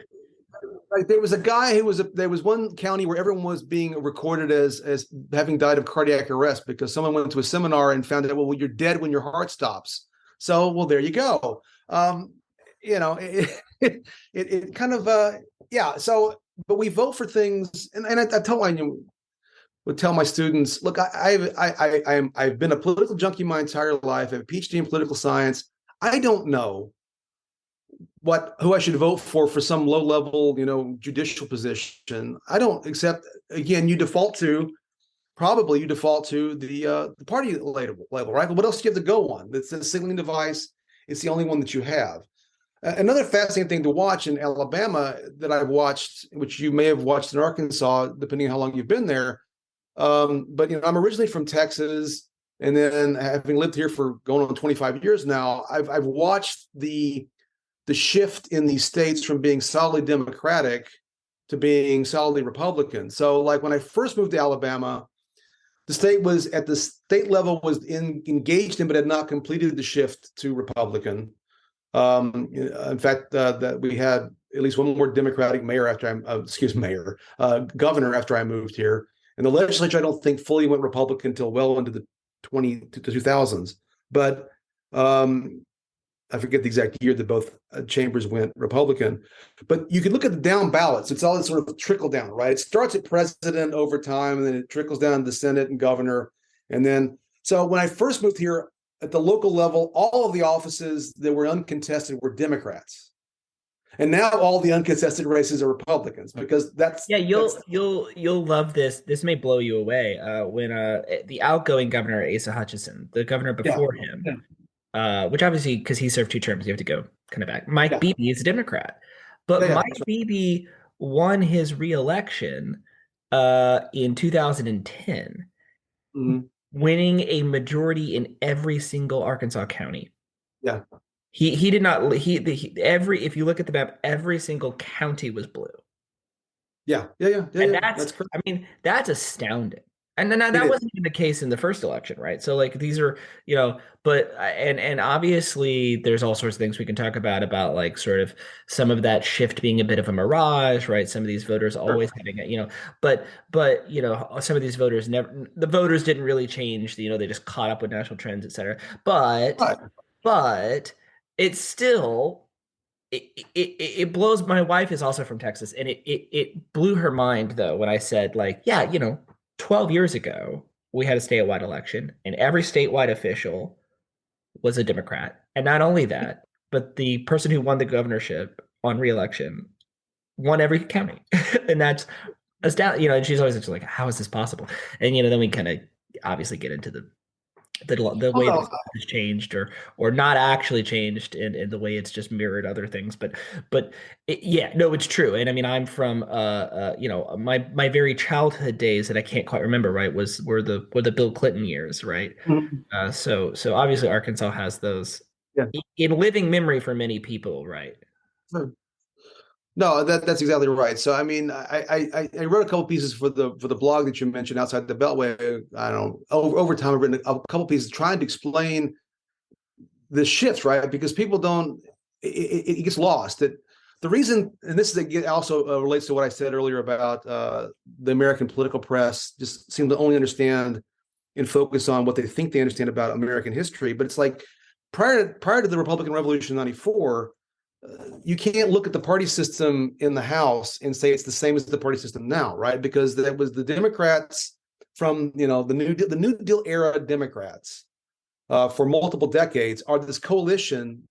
Speaker 2: like there was a guy there was one county where everyone was being recorded as having died of cardiac arrest because someone went to a seminar and found out, well, you're dead when your heart stops. So, well, there you go. It kind of yeah. So, but we vote for things, and would tell my students, look, I've been a political junkie my entire life. I have a PhD in political science. I don't know who I should vote for some low level, judicial position. I don't accept. Again, you default to the party level, right? But what else do you have to go on? That's a signaling device. It's the only one that you have. Another fascinating thing to watch in Alabama that I've watched, which you may have watched in Arkansas, depending on how long you've been there. But I'm originally from Texas, and then having lived here for going on 25 years now, I've watched the shift in these states from being solidly Democratic to being solidly Republican. So, like when I first moved to Alabama, the state was at the state level was engaged in, but had not completed the shift to Republican. In fact, that we had at least one more Democratic mayor governor after I moved here. And the legislature, I don't think fully went Republican until well into the 2000s. But I forget the exact year that both chambers went Republican. But you can look at the down ballots. It's all this sort of trickle down, right? It starts at president over time, and then it trickles down to the Senate and governor. And then, so when I first moved here at the local level, all of the offices that were uncontested were Democrats. And now all the uncontested races are Republicans because
Speaker 1: Yeah,
Speaker 2: that's
Speaker 1: you'll love this. This may blow you away. When the outgoing governor Asa Hutchinson, the governor
Speaker 2: yeah,
Speaker 1: before him,
Speaker 2: yeah,
Speaker 1: which obviously because he served 2 terms, you have to go kind of back. Mike
Speaker 2: yeah,
Speaker 1: Beebe is a Democrat, but
Speaker 2: yeah,
Speaker 1: Mike Beebe won his reelection in 2010,
Speaker 2: mhm,
Speaker 1: winning a majority in every single Arkansas county.
Speaker 2: yeah,
Speaker 1: He did not every if you look at the map, every single county was blue.
Speaker 2: yeah, yeah, yeah, yeah,
Speaker 1: And
Speaker 2: yeah.
Speaker 1: that's,
Speaker 2: That's correct.
Speaker 1: I mean, that's astounding. And then
Speaker 2: It
Speaker 1: that
Speaker 2: is.
Speaker 1: wasn't even the case in the first election, right? So like these are, but and obviously there's all sorts of things we can talk about like sort of some of that shift being a bit of a mirage, right? Some of these voters
Speaker 2: Sure.
Speaker 1: always having it, but some of these voters never the voters didn't really change, they just caught up with national trends, et cetera. But
Speaker 2: Right.
Speaker 1: but it's still it blows. My wife is also from Texas, and it blew her mind though when I said like, yeah, 12 years ago we had a statewide election, and every statewide official was a Democrat, and not only that, but the person who won the governorship on reelection won every county, and that's astounding. And she's always just like, how is this possible? And then we kind of obviously get into the
Speaker 2: Oh
Speaker 1: way
Speaker 2: no.
Speaker 1: that has changed or not actually changed in the way it's just mirrored other things but yeah, no, it's true. And I mean, I'm from my very childhood days that I can't quite remember, right, were the Bill Clinton years, right?
Speaker 2: Mhm.
Speaker 1: So obviously Arkansas has those
Speaker 2: Yeah.
Speaker 1: in living memory for many people, right?
Speaker 2: Sure. No, that's exactly right. So I mean, I wrote a couple pieces for the blog that you mentioned outside the Beltway. I don't know. Over time, I've written a couple pieces trying to explain the shifts, right? Because people don't, it gets lost. That the reason, and this is also relates to what I said earlier about the American political press just seem to only understand and focus on what they think they understand about American history. But it's like prior to the Republican Revolution in '94, you can't look at the party system in the House and say it's the same as the party system now, right? Because that was the Democrats from the New Deal era Democrats for multiple decades are this coalition,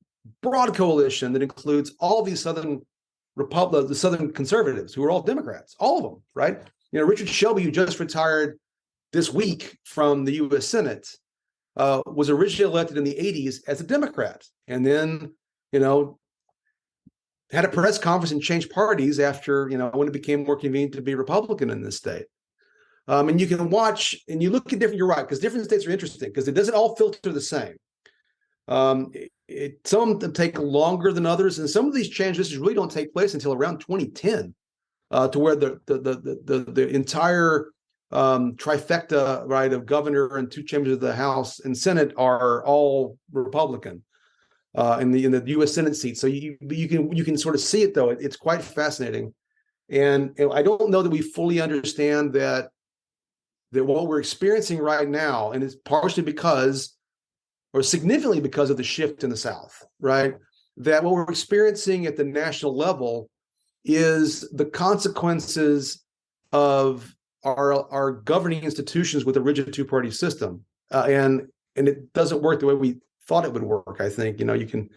Speaker 2: broad coalition that includes all these the Southern conservatives who are all Democrats, all of them, right? Richard Shelby, who just retired this week from the U.S. Senate, was originally elected in the '80s as a Democrat, and then had a press conference and changed parties after when it became more convenient to be Republican in this state. And you can watch and you look at different. You're right, because different states are interesting because it doesn't all filter the same. Some of them take longer than others, and some of these changes really don't take place until around 2010, to where the entire trifecta, right, of governor and 2 chambers of the House and Senate are all Republican in the U.S. Senate seat. So you can sort of see it though. It's quite fascinating, and I don't know that we fully understand that what we're experiencing right now, and it's partially because, or significantly because of the shift in the South, right? That what we're experiencing at the national level is the consequences of our governing institutions with a rigid two-party system, and it doesn't work the way we thought it would work. I think you can,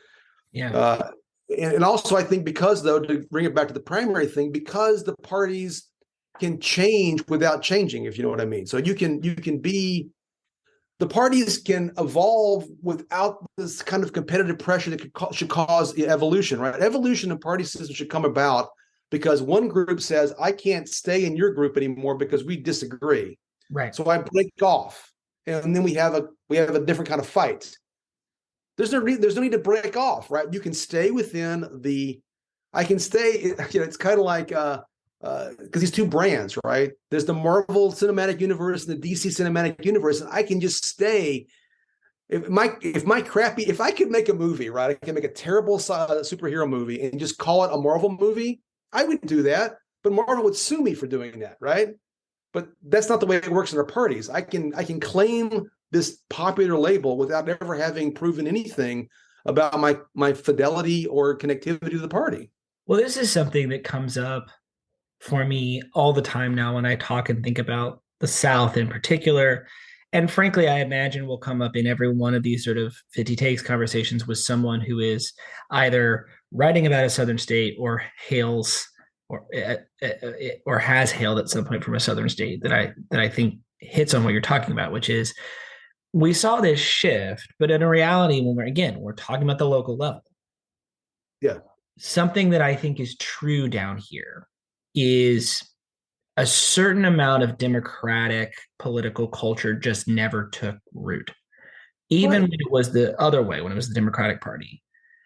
Speaker 1: Yeah.
Speaker 2: and also I think because though to bring it back to the primary thing, because the parties can change without changing, if you know what I mean. So you can be the parties can evolve without this kind of competitive pressure that should cause evolution, right? Evolution of party systems should come about because one group says, I can't stay in your group anymore because we disagree.
Speaker 1: Right.
Speaker 2: So I break off. And then we have a different kind of fight. There's no need to break off, right? You can stay within I can stay, it's kind of like because these two brands, right? There's the Marvel Cinematic Universe and the DC Cinematic Universe, and I can just stay. If I could make a movie, right? I can make a terrible superhero movie and just call it a Marvel movie. I would do that, but Marvel would sue me for doing that, right? But that's not the way it works in our parties. I can claim this popular label without ever having proven anything about my fidelity or connectivity to the party.
Speaker 1: Well, this is something that comes up for me all the time now when I talk and think about the South in particular. and frankly, I imagine will come up in every one of these sort of 50 takes conversations with someone who is either writing about a southern state or hails or has hailed at some point from a southern state that I think hits on what you're talking about, which is we saw this shift, but in reality, when we're talking about the local level,
Speaker 2: Yeah.
Speaker 1: something that I think is true down here is a certain amount of democratic political culture just never took root. Even
Speaker 2: Right.
Speaker 1: when it was the other way, when it was the Democratic Party,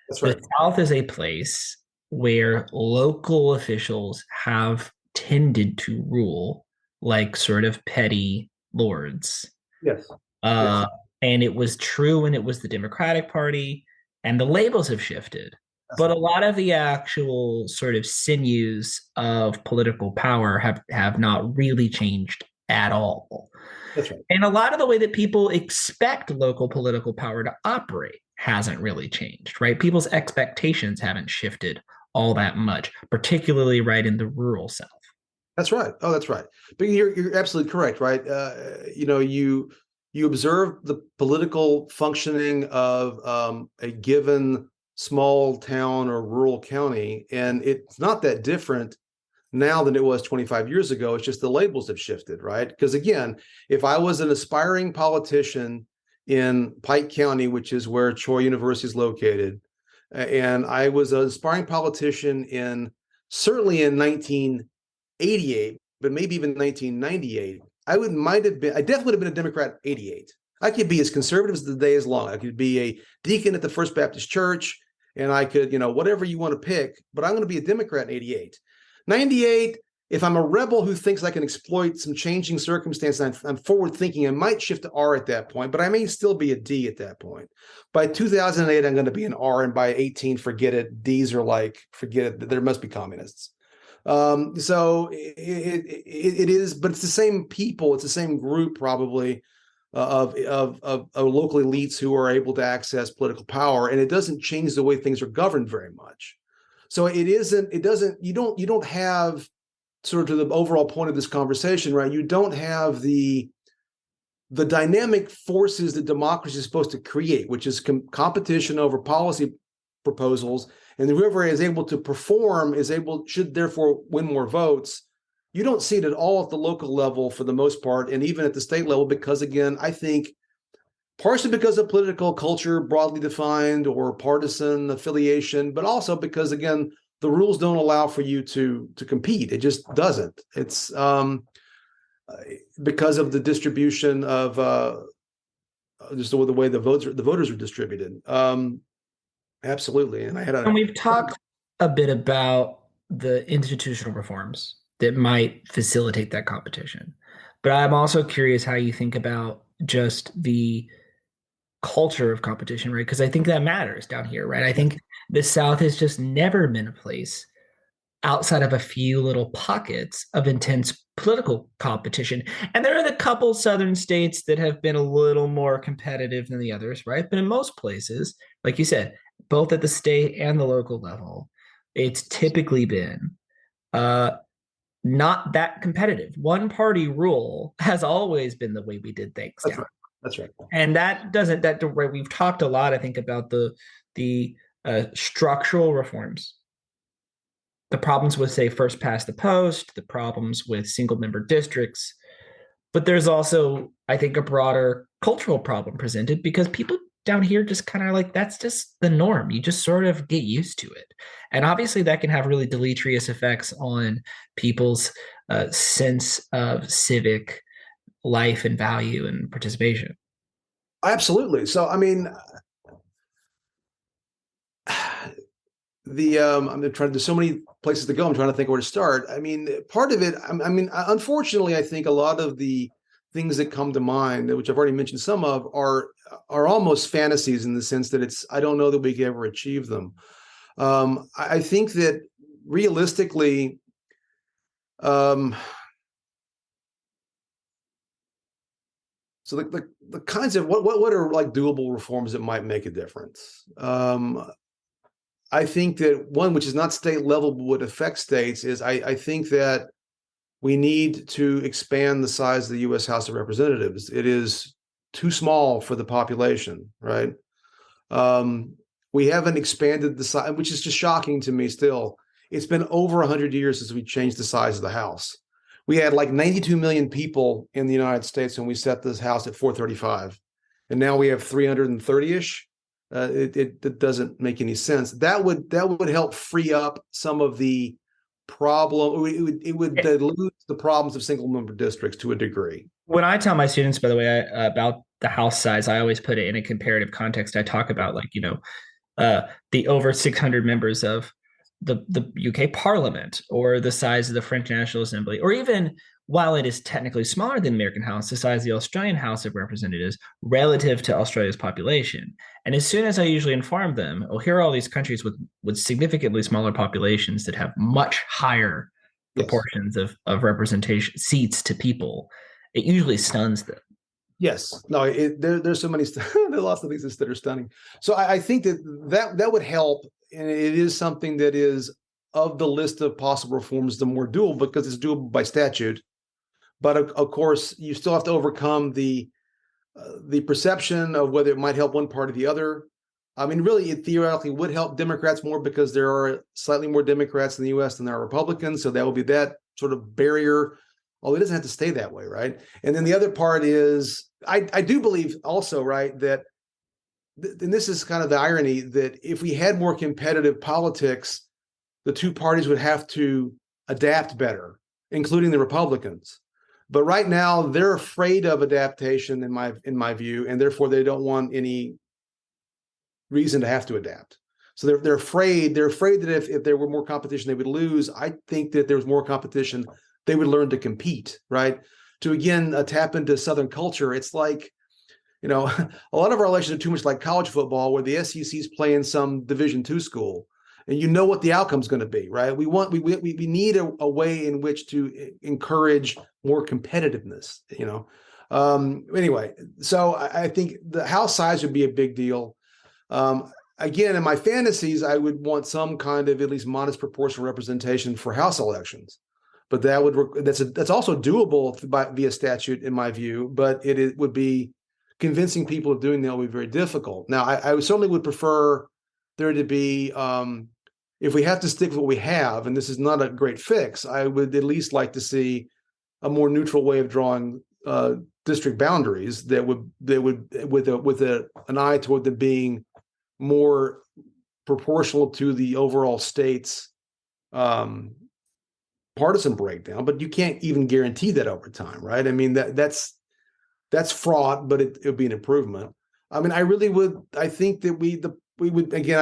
Speaker 2: That's
Speaker 1: the
Speaker 2: right.
Speaker 1: South is a place where local officials have tended to rule like sort of petty lords.
Speaker 2: Yes. Yes.
Speaker 1: Uh, and it was true when it was the Democratic Party, and the labels have shifted.
Speaker 2: That's
Speaker 1: But a
Speaker 2: right.
Speaker 1: lot of the actual sort of sinews of political power have not really changed at all.
Speaker 2: That's right.
Speaker 1: And a lot of the way that people expect local political power to operate hasn't really changed, right? People's expectations haven't shifted all that much, particularly right in the rural South.
Speaker 2: That's right. Oh, that's right. But you're absolutely correct, right? You observe the political functioning of a given small town or rural county, and it's not that different now than it was 25 years ago. It's just the labels have shifted, right? Because again, if I was an aspiring politician in Pike County, which is where Troy University is located, and I was an aspiring politician in certainly in 1988, but maybe even 1998, I definitely would have been a Democrat in 88. I could be as conservative as the day is long. I could be a deacon at the First Baptist Church, and I could, whatever you want to pick, but I'm going to be a Democrat in 88. 98, if I'm a rebel who thinks I can exploit some changing circumstances, I'm forward thinking, I might shift to R at that point, but I may still be a D at that point. By 2008, I'm going to be an R, and by 18, forget it. D's are like, forget it. There must be communists. So it is, but it's the same people. It's the same group probably of local elites who are able to access political power, and it doesn't change the way things are governed very much. So you don't have, sort of to the overall point of this conversation, right? You don't have the dynamic forces that democracy is supposed to create, which is competition over policy proposals, and whoever is able to perform should therefore win more votes. You don't see it at all at the local level for the most part, and even at the state level, because again, I think partially because of political culture broadly defined or partisan affiliation, but also because again, the rules don't allow for you to compete. It just doesn't. It's because of the distribution of just the way the voters are distributed. Absolutely.
Speaker 1: And we've talked a bit about the institutional reforms that might facilitate that competition. But I'm also curious how you think about just the culture of competition, right? Because I think that matters down here, right? I think the South has just never been a place outside of a few little pockets of intense political competition. And there are the couple Southern states that have been a little more competitive than the others, right? But in most places, like you said, both at the state and the local level, it's typically been uh, not that competitive. One party rule has always been the way we did things
Speaker 2: That's
Speaker 1: down.
Speaker 2: right. That's right.
Speaker 1: And that doesn't that right, we've talked a lot, I think, about the structural reforms, the problems with, say, first past the post, the problems with single member districts. But there's also, I think, a broader cultural problem presented because people down here just kind of like that's just the norm. You just sort of get used to it. And obviously, that can have really deleterious effects on people's sense of civic life and value and participation.
Speaker 2: Absolutely. So, I mean, I'm trying. There's so many places to go. I'm trying to think where to start. I mean, part of it. I mean, unfortunately, I think a lot of the things that come to mind, which I've already mentioned some of, are almost fantasies in the sense that I don't know that we can ever achieve them. I think that realistically, so the kinds of what are like doable reforms that might make a difference. I think that one which is not state level but would affect states is I think that we need to expand the size of the U.S. House of Representatives. It is too small for the population, right? Um, we haven't expanded the size, which is just shocking to me still. It's been over 100 years since we changed the size of the house. We had like 92 million people in the United States when we set this house at 435. And now we have 330-ish. It doesn't make any sense. That would help free up some of the problem. It would dilute the problems of single member districts to a degree.
Speaker 1: When I tell my students, by the way, about the house size, I always put it in a comparative context. I talk about like, the over 600 members of the UK Parliament, or the size of the French National Assembly, or even, while it is technically smaller than the American House, the size of the Australian House of Representatives relative to Australia's population. And as soon as I usually inform them, oh, here are all these countries with significantly smaller populations that have much higher
Speaker 2: Yes.
Speaker 1: proportions of representation seats to people, it usually stuns them.
Speaker 2: Yes. No, there's so many, there are lots of things that are stunning. So I think that would help. And it is something that is, of the list of possible reforms, the more doable, because it's doable by statute. But of course, you still have to overcome the perception of whether it might help one party or the other. I mean, really, it theoretically would help Democrats more because there are slightly more Democrats in the U.S. than there are Republicans. So that would be that sort of barrier. Although it doesn't have to stay that way, right? And then the other part is, I do believe also, right, that, and this is kind of the irony, that if we had more competitive politics, the two parties would have to adapt better, including the Republicans. But right now, they're afraid of adaptation, in my view, and therefore they don't want any reason to have to adapt. So they're afraid. They're afraid that if there were more competition, they would lose. I think that there's more competition, they would learn to compete, right? To again tap into Southern culture. It's like, a lot of our elections are too much like college football, where the SEC is playing some Division II school, and you know what the outcome's going to be, right? We need a way in which to encourage more competitiveness, Anyway, so I think the house size would be a big deal. Again, in my fantasies, I would want some kind of at least modest proportional representation for House elections, but that's also doable via statute, in my view. But it would be convincing people of doing that would be very difficult. Now, I certainly would prefer there to be, if we have to stick with what we have, and this is not a great fix, I would at least like to see a more neutral way of drawing district boundaries that would with an eye toward them being more proportional to the overall state's partisan breakdown. But you can't even guarantee that over time, right? I mean, that's fraught, but it would be an improvement. I mean, I think that we would, again,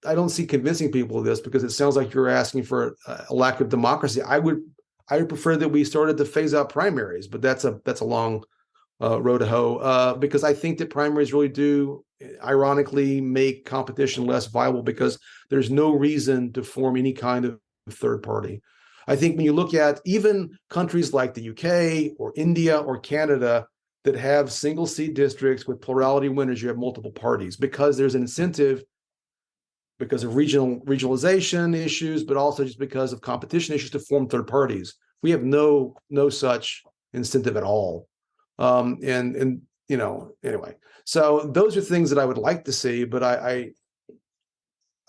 Speaker 2: I don't see convincing people of this, because it sounds like you're asking for a lack of democracy. I would prefer that we started to phase out primaries, but that's a long road to hoe, because I think that primaries really do, ironically, make competition less viable, because there's no reason to form any kind of third party. I think when you look at even countries like the UK or India or Canada that have single seat districts with plurality winners, you have multiple parties, because there's an incentive, because of regionalization issues, but also just because of competition issues, to form third parties. We have no such incentive at all. Anyway, so those are things that I would like to see, but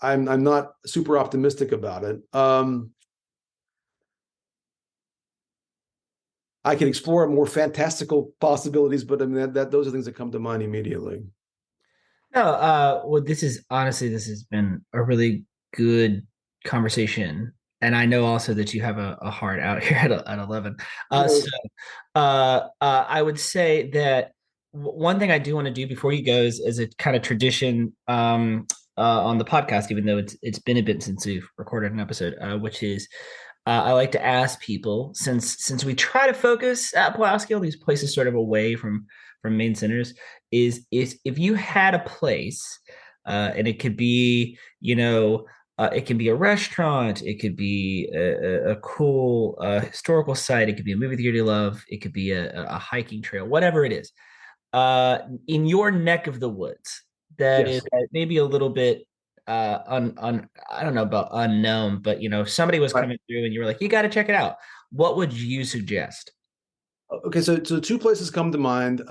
Speaker 2: I'm not super optimistic about it. I can explore more fantastical possibilities, but I mean that those are things that come to mind immediately.
Speaker 1: No, well, this has been a really good conversation, and I know also that you have a hard out here at 11. I would say that one thing I do want to do before you go is a kind of tradition on the podcast, even though it's been a bit since we've recorded an episode, which is I like to ask people, since we try to focus at Pulaski, all these places sort of away from main centers, is if you had a place, and it could be, it can be a restaurant, it could be a cool historical site, it could be a movie theater you love, it could be a hiking trail, whatever it is, in your neck of the woods that
Speaker 2: Yes.
Speaker 1: is maybe a little bit I don't know about unknown, but if somebody was
Speaker 2: Right.
Speaker 1: coming through and you were like, you got to check it out, what would you suggest?
Speaker 2: Okay, so two places come to mind.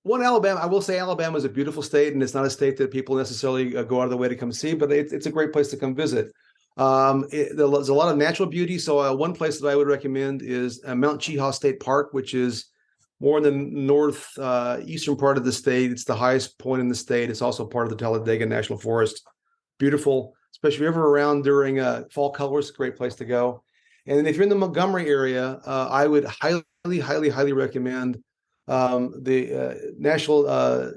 Speaker 2: One, Alabama. I will say Alabama is a beautiful state, and it's not a state that people necessarily go out of the way to come see, but it's a great place to come visit. There's a lot of natural beauty. So one place that I would recommend is Mount Cheaha State Park, which is more in the north eastern part of the state. It's the highest point in the state. It's also part of the Talladega National Forest. Beautiful, especially if you're ever around during fall colors. Great place to go. And then if you're in the Montgomery area, I would highly recommend the National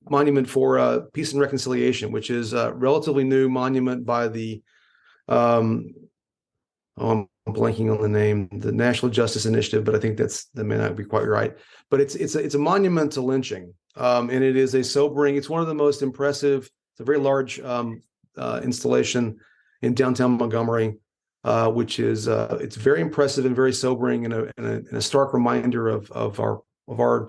Speaker 2: Monument for Peace and Reconciliation, which is a relatively new monument by the I'm blanking on the name, the National Justice Initiative, but I think that may not be quite right. But it's a monument to lynching, and it is a sobering. It's one of the most impressive. It's a very large installation in downtown Montgomery, which is it's very impressive and very sobering, and a stark reminder of our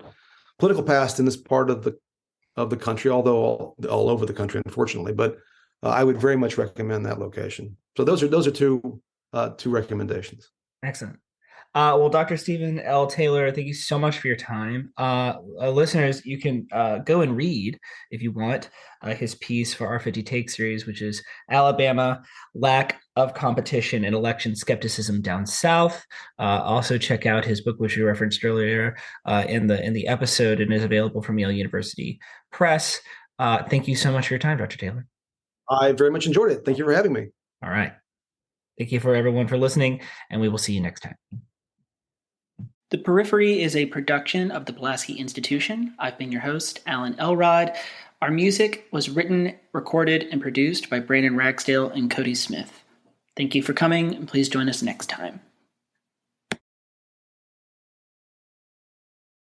Speaker 2: political past in this part of the country, although all over the country, unfortunately. But I would very much recommend that location. So those are two recommendations.
Speaker 1: Excellent. Well, Dr. Stephen L. Taylor, thank you so much for your time. Listeners, you can go and read, if you want, his piece for our 50 Take series, which is Alabama, Lack of Competition in Election Skepticism Down South. Also check out his book, which we referenced earlier in the episode, and is available from Yale University Press. Thank you so much for your time, Dr. Taylor.
Speaker 2: I very much enjoyed it. Thank you for having me.
Speaker 1: All right. Thank you for everyone for listening, and we will see you next time.
Speaker 3: The Periphery is a production of the Pulaski Institution. I've been your host, Alan Elrod. Our music was written, recorded, and produced by Brandon Ragsdale and Cody Smith. Thank you for coming, and please join us next time.